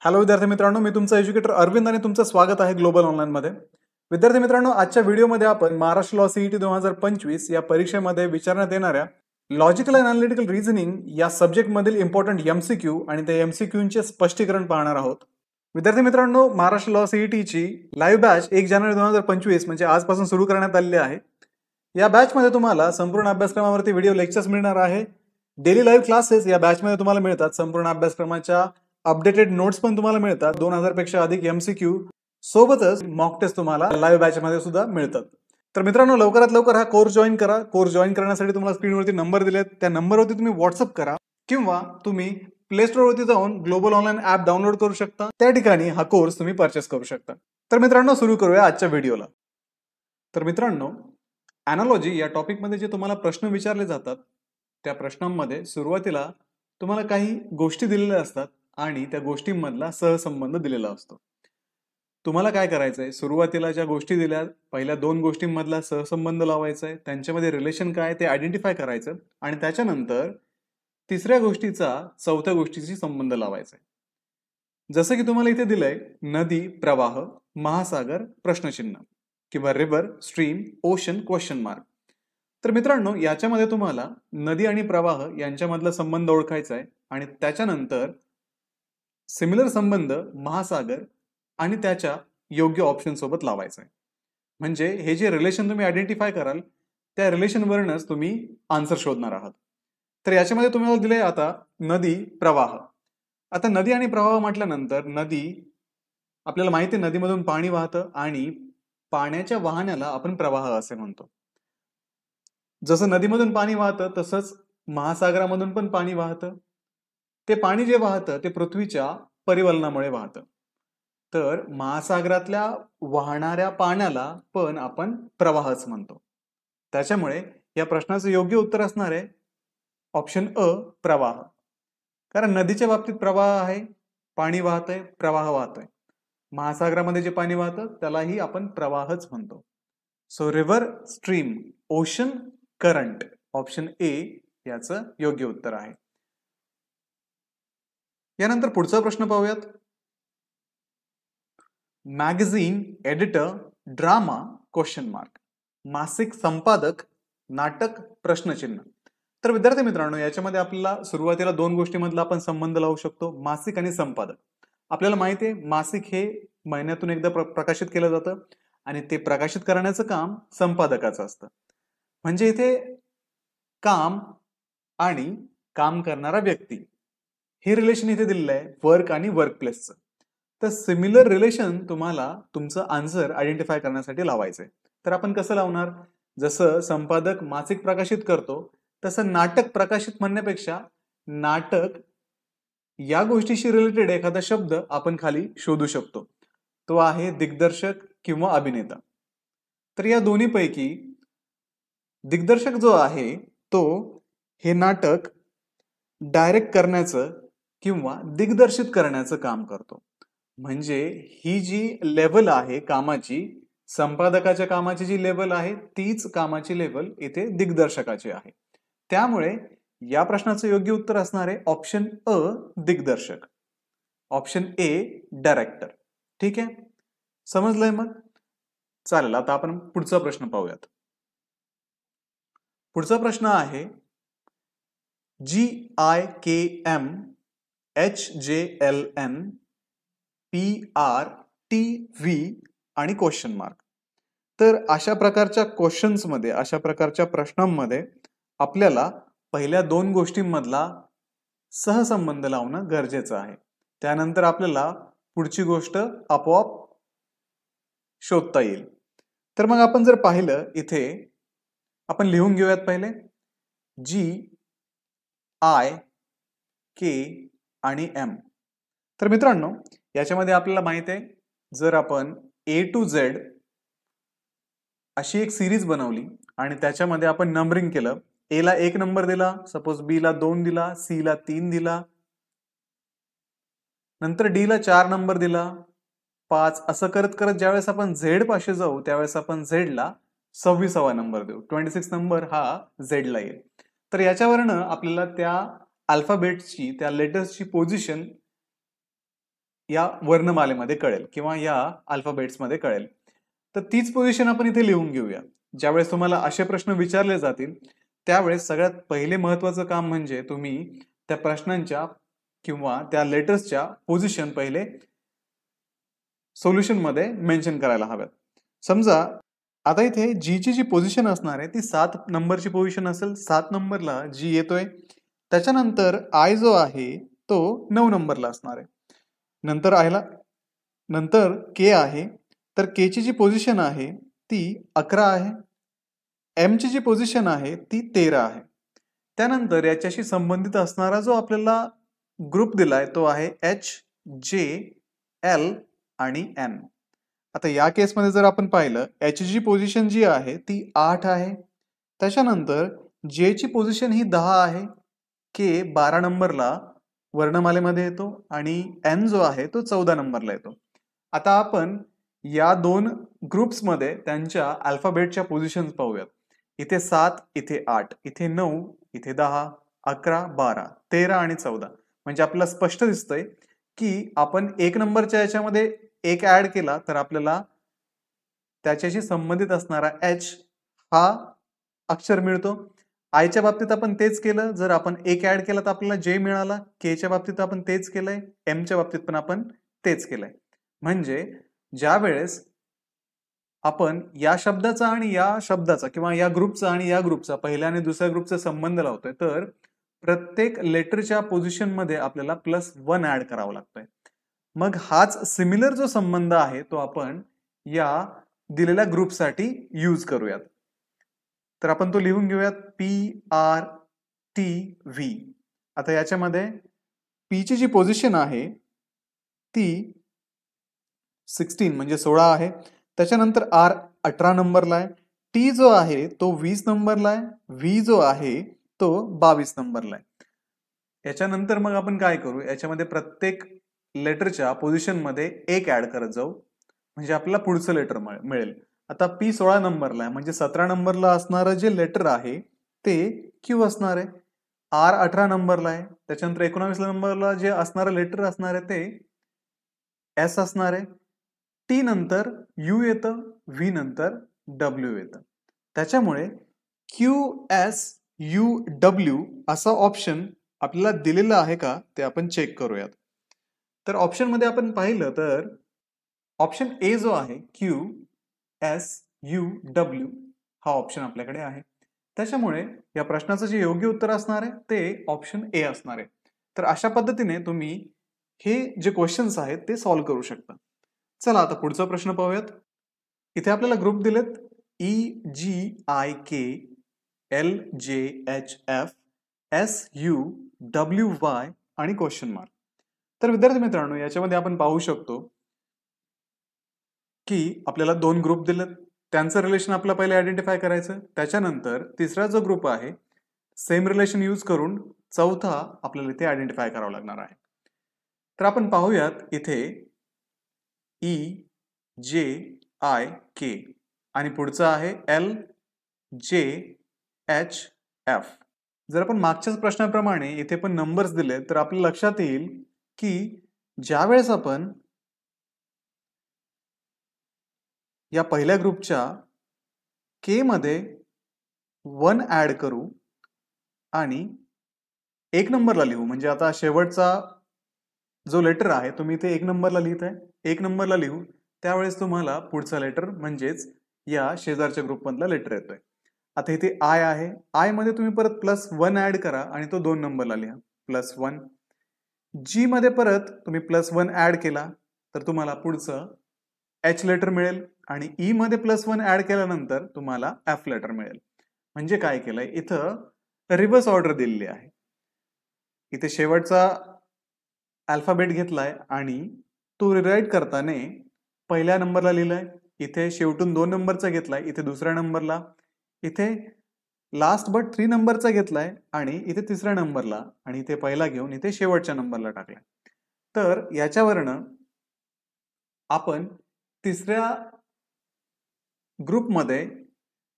Hello विद्यार्थी मित्रांनो, मी तुमचा एज्युकेटर अरविंद आणि तुमचं स्वागत आहे ग्लोबल ऑनलाईन मध्ये। विद्यार्थी मित्रांनो, आजच्या व्हिडिओमध्ये आपण महाराष्ट्र लॉ सीईटी 2025 या परीक्षेमध्ये विचारण्यात येणाऱ्या लॉजिकल अँड अनालिटिकल रिझनिंग या सब्जेक्ट मधील इम्पॉर्टंट एमसीक्यू आणि त्या एमसीक्यूचे स्पष्टीकरण पाहणार आहोत। विद्यार्थी मित्रांनो, महाराष्ट्र लॉ सीईटी ची लाईव्ह बॅच 1 जानेवारी 2025 म्हणजे आजपासून सुरू करण्यात आलेली आहे। या बॅच मध्ये तुम्हाला संपूर्ण अभ्यासक्रमावरती व्हिडिओ लेक्चर्स मिळणार आहे। डेली लाईव्ह क्लासेस या बॅच मध्ये तुम्हाला मिळतात। संपूर्ण अभ्यासक्रमाच्या अपडेटेड नोट्स पण तुम्हाला मिळतात। 2000 पेक्षा अधिक एमसीक्यू सोबतच मॉक टेस्ट तुम्हाला लाईव्ह बॅच मध्ये सुद्धा मिळतात। तर मित्रांनो, लवकरात लवकर हा कोर्स जॉईन करा। कोर्स जॉईन करण्यासाठी तुम्हाला स्क्रीनवरती नंबर दिलेत, त्या नंबरवरती तुम्ही व्हॉट्सअप करा किंवा तुम्ही प्ले स्टोर वरती जाऊन ग्लोबल ऑनलाईन ऍप डाउनलोड करू शकता। त्या ठिकाणी हा कोर्स तुम्ही परचेस करू शकता। तर मित्रांनो, सुरू करूया आजच्या व्हिडिओला। तर मित्रांनो, अॅनालॉजी या टॉपिक मध्ये जे तुम्हाला प्रश्न विचारले जातात त्या प्रश्नांमध्ये सुरुवातीला तुम्हाला काही गोष्टी दिलेल्या असतात आणि त्या गोष्टींमधला सहसंबंध दिलेला असतो। तुम्हाला काय करायचंय, सुरुवातीला ज्या गोष्टी दिल्या पहिल्या 2 गोष्टींमधला सहसंबंध लावायचा आहे, त्यांच्यामध्ये रिलेशन काय ते आयडेंटिफाय करायचं आणि त्याच्यानंतर तिसऱ्या गोष्टीचा चौथ्या गोष्टीशी संबंध लावायचा आहे। जसं की तुम्हाला इथे दिलंय नदी, प्रवाह, महासागर, प्रश्नचिन्ह किंवा river, stream, ocean, question mark. तर मित्रांनो, याच्यामध्ये तुम्हाला नदी आणि प्रवाह यांच्यामधला संबंध ओळखायचा आहे आणि त्याच्यानंतर सिमिलर संबंध महासागर आणि त्याच्या योग्य ऑप्शन सोबत लावायचा आहे। म्हणजे हे जे रिलेशन तुम्ही आयडेंटिफाय कराल त्या रिलेशनवरूनच तुम्ही आन्सर शोधणार आहात। तर याच्यामध्ये तुम्हाला दिले आता नदी, प्रवाह। आता नदी आणि प्रवाह म्हटल्यानंतर नदी आपल्याला माहिती आहे, नदीमधून पाणी वाहतं आणि पाण्याच्या वाहण्याला आपण प्रवाह असे म्हणतो। जसं नदीमधून पाणी वाहतं तसंच महासागरामधून पण पाणी वाहतं। ते पाणी जे वाहतं ते पृथ्वीच्या परिवलनामुळे वाहतं। तर महासागरातल्या वाहणाऱ्या पाण्याला पण आपण प्रवाहच म्हणतो। त्याच्यामुळे या प्रश्नाचं योग्य उत्तर असणार आहे ऑप्शन अ, प्रवाह। कारण नदीच्या बाबतीत प्रवाह आहे, पाणी वाहतंय, प्रवाह वाहतोय। महासागरामध्ये जे पाणी वाहतं त्यालाही आपण प्रवाहच म्हणतो। So river, stream, ocean, current, option A याचं योग्य उत्तर आहे। यानंतर पुढचा प्रश्न पाहूयात। Magazine editor, drama, question mark. मासिक संपादक, नाटक, प्रश्नचिन्ह। तर विद्यार्थी मित्रांनो, याच्यामध्ये आपल्याला सुरुवातीला 2 गोष्टींमधला आपण संबंध लावू शकतो, मासिक आणि संपादक। आपल्याला माहिती आहे मासिक हे महिन्यातून एकदा प्रकाशित केलं जातं आणि ते प्रकाशित करण्याचं काम संपादकाचं असतं। म्हणजे इथे काम आणि काम करणारा व्यक्ती हे रिलेशन इथे दिलेलं आहे, वर्क आणि वर्कप्लेसचं। तर सिमिलर रिलेशन तुम्हाला तुमचं आन्सर आयडेंटिफाय करण्यासाठी लावायचंय। तर आपण कसं लावणार, जसं संपादक मासिक प्रकाशित करतो तसं नाटक प्रकाशित म्हणण्यापेक्षा नाटक या गोष्टीशी रिलेटेड एखादा शब्द आपण खाली शोधू शकतो, तो आहे दिग्दर्शक किंवा अभिनेता। तर या दोन्हीपैकी दिग्दर्शक जो आहे तो हे नाटक डायरेक्ट करण्याचं किंवा दिग्दर्शित करण्याचं काम करतो। म्हणजे ही जी लेवल आहे कामाची, संपादकाच्या कामाची जी लेवल आहे तीच कामाची लेवल इथे दिग्दर्शकाची आहे। त्यामुळे या प्रश्नाचं योग्य उत्तर असणार आहे ऑप्शन अ, दिग्दर्शक। Option A, director. ठीक आहे, समजलंय मग? चालेल, आता आपण पुढचा प्रश्न पाहूयात। पुढचा प्रश्न आहे GIKM HJLN PRTV आणि क्वेश्चन मार्क। तर अशा प्रकारच्या क्वेश्चन्स मध्ये, अशा प्रकारच्या प्रश्नांमध्ये आपल्याला पहिल्या 2 गोष्टींमधला सहसंबंध लावणं गरजेचं आहे। त्यानंतर आपल्याला पुढची गोष्ट आपोआप शोधता येईल। तर मग आपण जर पाहिलं इथे आपण लिहून घेऊयात पहिले GIK आणि M। तर मित्रांनो, याच्यामध्ये आपल्याला माहित आहे, जर आपण A to Z अशी एक सिरीज बनवली आणि त्याच्यामध्ये आपण नंबरिंग केलं, A ला 1 नंबर दिला, सपोज B ला 2 दिला, C ला 3 दिला, नंतर D ला 4 नंबर दिला, 5, असं करत करत ज्यावेळेस आपण Z पाशी जाऊ त्यावेळेस आपण Z ला 26वा नंबर देऊ, 26 नंबर हा Z ला येईल। तर याच्यावरनं आपल्याला त्या अल्फाबेट्सची, त्या लेटर्सची पोझिशन या वर्णमालेमध्ये कळेल किंवा या अल्फाबेट्समध्ये कळेल. तर तीच पोझिशन आपण इथे लिहून घेऊया. ज्यावेळेस तुम्हाला असे प्रश्न विचारले जातील त्यावेळेस सगळ्यात पहिले महत्वाचं काम म्हणजे तुम्ही त्या प्रश्नांच्या किंवा त्या लेटर्सच्या पोझिशन पहिले सोल्युशन मध्ये मेन्शन करायला हव्यात. समजा आता इथे जी ची जी पोझिशन असणार आहे ती 7 नंबरची पोझिशन असेल. 7 नंबरला जी येतोय. त्याच्यानंतर आय जो आहे तो 9 नंबरला असणार आहे. नंतर के आहे. तर के ची जी पोझिशन आहे ती 11 आहे. एम ची जी पोझिशन आहे ती 13 आहे. त्यानंतर याच्याशी संबंधित असणारा जो आपल्याला ग्रुप दिलाय तो आहे एच, जे, एल आणि एन. आता या केसमध्ये जर आपण पाहिलं एच ची पोझिशन जी आहे ती 8 आहे. त्याच्यानंतर जे ची पोझिशन ही 10 आहे. के 12 नंबरला वर्णमालेमध्ये येतो आणि एन जो आहे तो 14 नंबरला येतो. आता आपण या दोन ग्रुप्समध्ये त्यांच्या अल्फाबेटच्या पोझिशन्स पाहूयात. इथे 7, इथे 8, इथे 9, इथे 10, 11, 12, 13 आणि 14. म्हणजे आपल्याला स्पष्ट दिसतंय की आपण 1 नंबरच्या याच्यामध्ये एक ऍड केला तर आपल्याला त्याच्याशी संबंधित असणारा एच हा अक्षर मिळतो. आयच्या बाबतीत आपण तेच केलं. जर आपण एक ऍड केला तर आपल्याला जे मिळाला. के च्या बाबतीत आपण तेच केलंय. एम च्या बाबतीत पण आपण तेच केलंय. म्हणजे ज्या वेळेस आपण या शब्दाचा आणि या शब्दाचा किंवा या ग्रुपचा आणि या ग्रुपचा पहिल्या आणि दुसऱ्या ग्रुपचा संबंध लावतोय तर प्रत्येक लेटरच्या पोझिशन मध्ये आपल्याला +1 ऍड करावं लागतोय. मग हाच सिमिलर जो संबंध आहे तो आपण या दिलेल्या ग्रुपसाठी यूज करूयात. तर आपण तो लिहून घेऊयात PRTV. आता याच्यामध्ये पी ची जी पोझिशन आहे ती 16 म्हणजे 16 आहे. त्याच्यानंतर आर 18 नंबरला आहे. टी जो आहे तो 20 नंबरला आहे. व्ही जो आहे तो 22 नंबरला आहे. याच्यानंतर मग आपण काय करू, याच्यामध्ये प्रत्येक लेटरच्या पोझिशन मध्ये एक ऍड करत जाऊ म्हणजे आपल्याला पुढचं लेटर मिळेल. आता पी 16 नंबरला आहे म्हणजे 17 नंबरला असणारं जे लेटर आहे ते क्यू असणार आहे. आर 18 नंबरला आहे. त्याच्यानंतर 19 नंबरला जे असणारं लेटर असणार आहे ते एस असणार आहे. टी नंतर यू येतं. व्ही नंतर डब्ल्यू येतं. त्याच्यामुळे QSUW असा ऑप्शन आपल्याला दिलेला आहे का ते आपण चेक करूयात. तर ऑप्शन मध्ये आपण पाहिलं तर ऑप्शन ए जो आहे QSUW हा ऑप्शन आपल्याकडे आहे. त्याच्यामुळे या प्रश्नाचं जे योग्य उत्तर असणार आहे ते ऑप्शन ए असणार आहे. तर अशा पद्धतीने तुम्ही हे जे क्वेश्चन्स आहेत ते सॉल्व्ह करू शकता. चला आता पुढचा प्रश्न पाहूयात. इथे आपल्याला ग्रुप दिलेत EGIK LJHF SUWY आणि क्वेश्चन मार्क. तर विद्यार्थी मित्रांनो याच्यामध्ये आपण पाहू शकतो की आपल्याला 2 ग्रुप दिलेत. त्यांचं रिलेशन आपल्याला पहिले आयडेंटिफाय करायचं. त्याच्यानंतर तिसरा जो ग्रुप आहे सेम रिलेशन यूज करून चौथा आपल्याला इथे आयडेंटिफाय करावा लागणार आहे. तर आपण पाहूयात इथे EJIK आणि पुढचं आहे LJHF. जर आपण मागच्याच प्रश्नाप्रमाणे इथे पण नंबर्स दिले तर आपल्या लक्षात येईल की ज्यावेळेस आपण या पहिल्या ग्रुपच्या के मध्ये 1 ऍड करू आणि 1 नंबरला लिहू म्हणजे आता शेवटचा जो लेटर आहे तुम्ही इथे 1 नंबरला लिहित आहे. 1 नंबरला लिहू त्यावेळेस तुम्हाला पुढचा लेटर म्हणजेच या शेजारच्या ग्रुप मधला लेटर येतोय. आता इथे आय आहे. आय मध्ये तुम्ही परत +1 ऍड करा आणि तो 2 नंबरला लिहा +1. जी मध्ये परत तुम्ही +1 ऍड केला तर तुम्हाला पुढचं एच लेटर मिळेल आणि ई मध्ये +1 ऍड केल्यानंतर तुम्हाला एफ लेटर मिळेल. म्हणजे काय केलंय इथं रिव्हर्स ऑर्डर दिलेली आहे. इथे शेवटचा अल्फाबेट घेतलाय आणि तो रिराईट करताना पहिल्या नंबरला लिहिलाय. इथे शेवटून 2 नंबरचा घेतलाय इथे दुसऱ्या नंबरला. इथे लास्ट बट 3 नंबरचा घेतलाय आणि इथे तिसऱ्या नंबरला आणि इथे पहिला घेऊन इथे शेवटच्या नंबरला टाकलाय. तर याच्यावरनं आपण तिसऱ्या ग्रुपमध्ये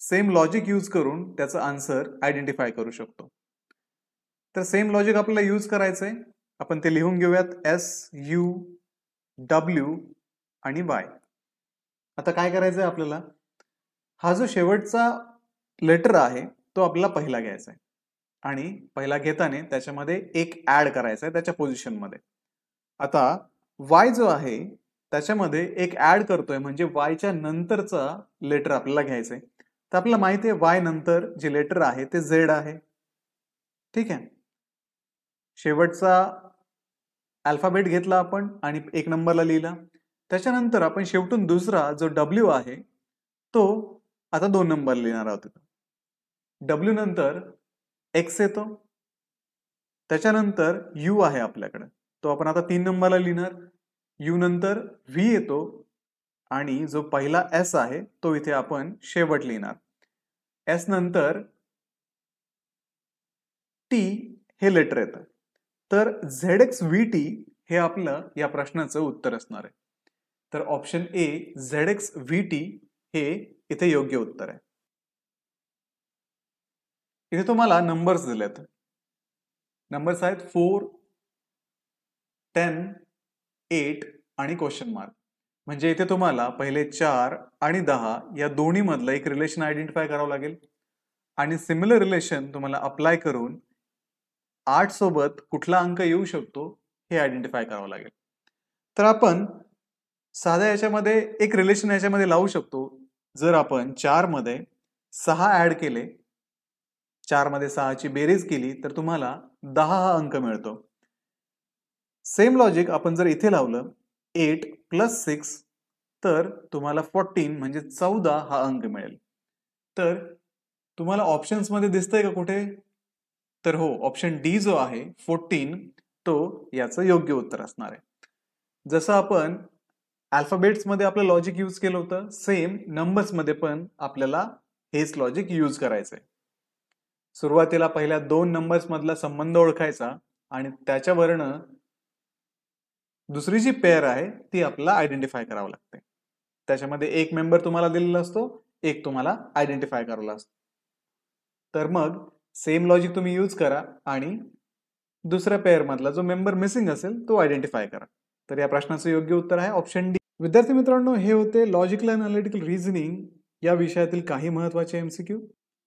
सेम लॉजिक यूज करून त्याचं आन्सर आयडेंटिफाय करू शकतो. तर सेम लॉजिक आपल्याला यूज करायचंय. आपण ते लिहून घेऊयात SUWY W आणि Y. आता काय करायचं आहे आपल्याला, हा जो शेवटचा लेटर आहे तो आपल्याला पहिला घ्यायचा आहे आणि पहिला घेताना त्याच्यामध्ये एक ऍड करायचा आहे त्याच्या पोझिशनमध्ये. आता Y जो आहे त्याच्यामध्ये एक ऍड करतोय म्हणजे Y च्या नंतरचा लेटर आपल्याला घ्यायचा आहे. तर आपल्याला माहिती आहे Y नंतर जे लेटर आहे ते Z आहे. ठीक आहे, शेवटचा अल्फाबेट घेतला आपण आणि एक नंबरला लिहिला. त्याच्यानंतर आपण शेवटून दुसरा जो W आहे तो आता 2 नंबर लिहिणार आहोत. W नंतर X येतो, त्याच्यानंतर U आहे आपल्याकडे, तो आपण आता 3 नंबरला लिहिणार. U नंतर V येतो आणि जो पहिला S आहे तो इथे आपण शेवट लिहिणार. S नंतर T हे लेटर येतं. तर ZXVT हे आपलं या प्रश्नाचं उत्तर असणार आहे. तर ऑप्शन ए ZXVT हे इथे योग्य उत्तर आहे. इथे तुम्हाला नंबर्स दिलेत. नंबर्स आहेत 4, 10, 8 आणि क्वेश्चन मार्क. म्हणजे इथे तुम्हाला पहिले 4 आणि 10 या दोन्ही मधलं एक रिलेशन आयडेंटिफाय करावं लागेल आणि सिमिलर रिलेशन तुम्हाला अप्लाय करून 8 सोबत कुठला अंक येऊ शकतो हे आयडेंटिफाय करावं लागेल. तर आपण साध्या याच्यामध्ये एक रिलेशन याच्यामध्ये लावू शकतो. जर आपण 4 मध्ये 6 ऍड केले, 4 मध्ये 6 ची बेरीज केली तर तुम्हाला 10 हा अंक मिळतो. सेम लॉजिक आपण जर इथे लावलं 8 प्लस 6 तर तुम्हाला 14 म्हणजे 14 हा अंक मिळेल. तर तुम्हाला ऑप्शन्स मध्ये दिसतंय का कुठे? तर हो, ऑप्शन डी जो आहे 14 तो याचं योग्य उत्तर असणार आहे. जसं आपण अल्फाबेट्स मध्ये आपलं लॉजिक यूज केलं होतं, सेम नंबर्स मध्ये पण आपल्याला हेच लॉजिक यूज करायचंय. सुरुवातीला पहिल्या 2 नंबर्स मधला संबंध ओळखायचा आणि त्याच्यावरनं दुसरी जी पेअर आहे ती आपल्याला आयडेंटिफाय करावं लागते. त्याच्यामध्ये एक मेंबर तुम्हाला दिलेला असतो, एक तुम्हाला आयडेंटिफाय करायला असतो. तर मग सेम लॉजिक तुम्ही यूज करा आणि दुसऱ्या पेअर मधला जो मेंबर मिसिंग असेल तो आयडेंटिफाय करा. तर या प्रश्नाचं योग्य उत्तर आहे ऑप्शन डी. विद्यार्थी मित्रांनो, हे होते लॉजिकल अँड अनालिटिकल रिझनिंग या विषयातील काही महत्त्वाचे MCQ.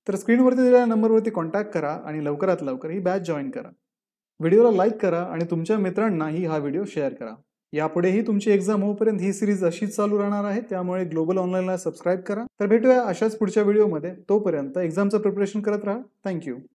तर स्क्रीनवरती दिलेल्या नंबरवरती कॉन्टॅक्ट करा आणि लवकरात लवकर ही बॅच जॉईन करा. व्हिडिओला लाईक करा आणि तुमच्या मित्रांनाही हा व्हिडिओ शेअर करा. यापुढेही तुमची एक्झाम होईपर्यंत ही सिरीज अशीच चालू राहणार आहे, त्यामुळे ग्लोबल ऑनलाईनला सबस्क्राईब करा. तर भेटूया अशाच पुढच्या व्हिडिओमध्ये. तोपर्यंत एक्झामचं प्रिपरेशन करत राहा. थँक्यू.